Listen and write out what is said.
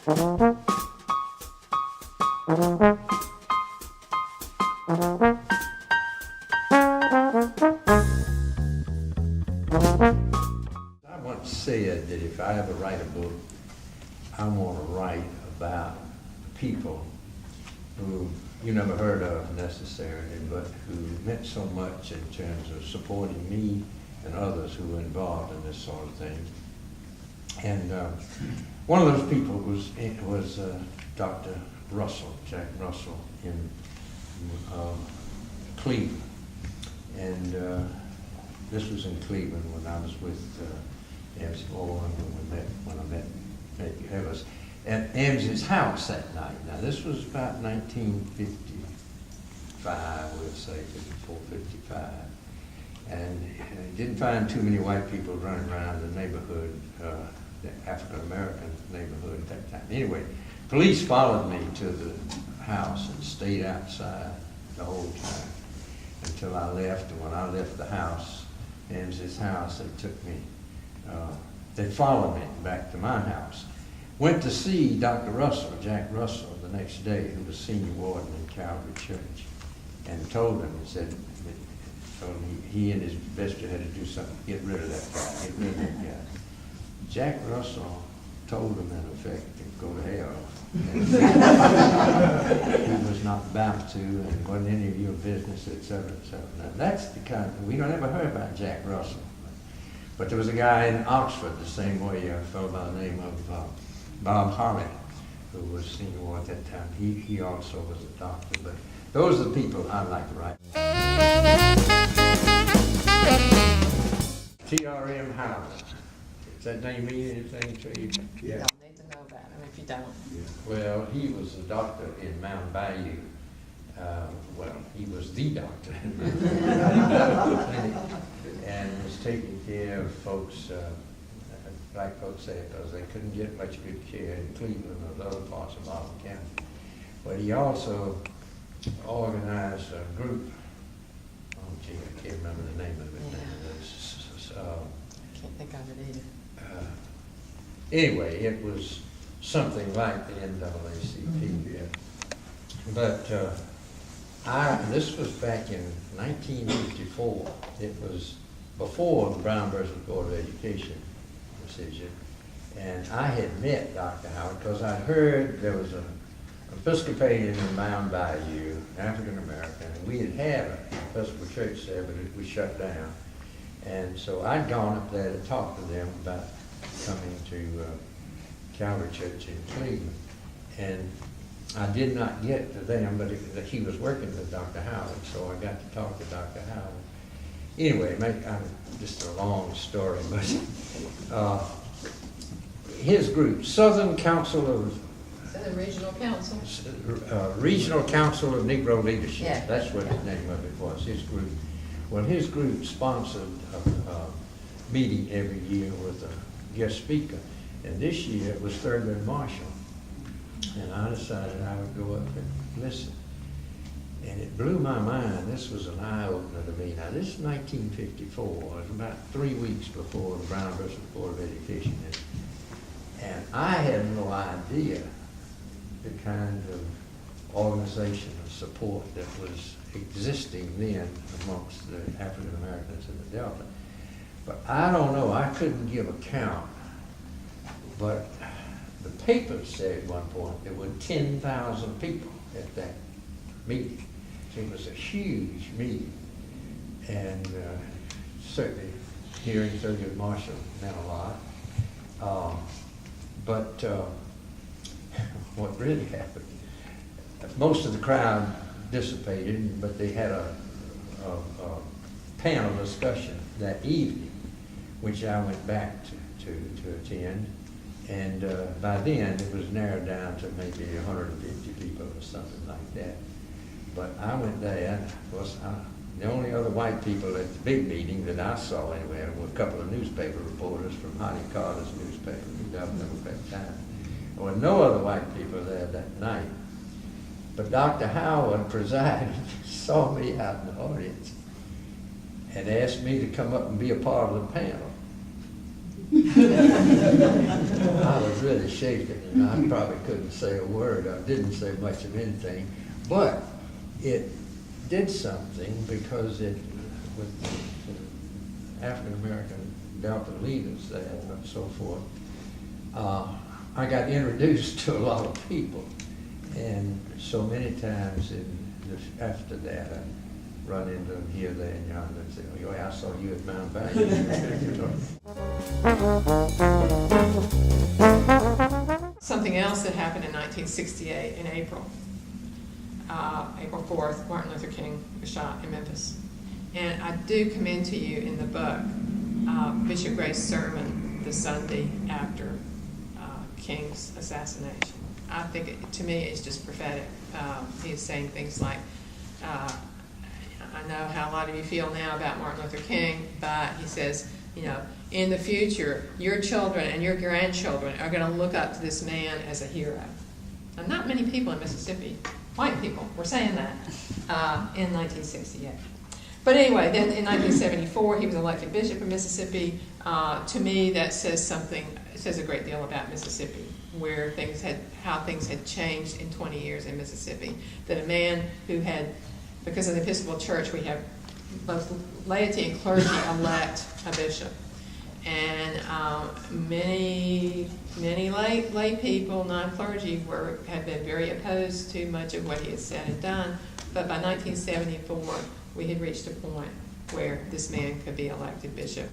I once said that if I ever write a book, I want to write about people who you never heard of necessarily, but who meant so much in terms of supporting me and others who were involved in this sort of thing. And one of those people was Dr. Russell, Jack Russell, in Cleveland. And this was in Cleveland when I was with Ames's when I met Matthew Ellis at Ames's house that night. Now this was about 1955, we'll say 54, 55. And didn't find too many white people running around the neighborhood, the African-American neighborhood at that time. Anyway, police followed me to the house and stayed outside the whole time until I left. And when I left the house, Ames's house, they took me, they followed me back to my house. Went to see Dr. Russell, Jack Russell, the next day, who was senior warden in Calvary Church, and told him, he and his investor had to do something to get rid of that guy, get rid of that guy. Jack Russell told him, in effect, to go to hell. He was not about to, and wasn't any of your business, et cetera, et cetera. Now, that's the kind of, we don't ever heard about Jack Russell. But there was a guy in Oxford, the same way, a fellow by the name of Bob Harley, who was senior warden at that time. He also was a doctor. But those are the people I'd like to write. T.R.M. Howard. Does that name mean anything to you? Yeah. You'll need to know about him if you don't. Yeah. Well, he was a doctor in Mound Bayou. He was the doctor in Mound Bayou. And was taking care of folks, black folks say, because they couldn't get much good care in Cleveland or the other parts of Martin County. But he also organized a group. Oh, gee, I can't remember the name of it now. I can't think of it either. Anyway, it was something like the NAACP. But this was back in 1954. It was before the Brown versus Board of Education decision. And I had met Dr. Howard because I heard there was an Episcopalian in Mound Bayou, African American, and we had an Episcopal church there, but we shut down. And so I'd gone up there to talk to them about coming to Calvary Church in Cleveland. And I did not get to them, but he was working with Dr. Howard, so I got to talk to Dr. Howard. Anyway, just a long story, but his group, Southern Council of... Southern Regional Council? Regional Council of Negro Leadership. Yeah. That's what the name of it was, his group. Well, his group sponsored a meeting every year with a guest speaker. And this year it was Thurgood Marshall. And I decided I would go up and listen. And it blew my mind. This was an eye-opener to me. Now, this is 1954. It was about 3 weeks before the Brown versus Board of Education. And I had no idea the kind of organization of support that was existing then amongst the African Americans in the Delta. But I don't know, I couldn't give a count, but the paper said at one point there were 10,000 people at that meeting. So it was a huge meeting, and certainly hearing Thurgood Marshall meant a lot. But what really happened, most of the crowd dissipated, but they had a panel discussion that evening, which I went back to attend. And by then, it was narrowed down to maybe 150 people or something like that. But I went there, and of course, the only other white people at the big meeting that I saw anyway were a couple of newspaper reporters from Hoddy Carter's newspaper, the Democrat Times. There were no other white people there that night. But Dr. Howard presided, saw me out in the audience, and asked me to come up and be a part of the panel. I was really shaken, and I probably couldn't say a word. I didn't say much of anything, but it did something because it, with the African-American Delta leaders there and so forth, I got introduced to a lot of people. And so many times after that, I run into them here, there, and yonder and say, oh, I saw you at Mound Bayou. Something else that happened in 1968 in April. April 4th, Martin Luther King was shot in Memphis. And I do commend to you in the book Bishop Gray's sermon the Sunday after King's assassination. I think, to me, it's just prophetic. He is saying things like, I know how a lot of you feel now about Martin Luther King, but he says, you know, in the future, your children and your grandchildren are going to look up to this man as a hero. And not many people in Mississippi, white people, were saying that in 1968. But anyway, then in 1974, he was elected bishop of Mississippi. To me, that says something. It says a great deal about Mississippi, how things had changed in 20 years in Mississippi. That a man who had, because of the Episcopal Church, we have both laity and clergy elect a bishop. And many lay people, non-clergy, had been very opposed to much of what he had said and done. But by 1974, we had reached a point where this man could be elected bishop.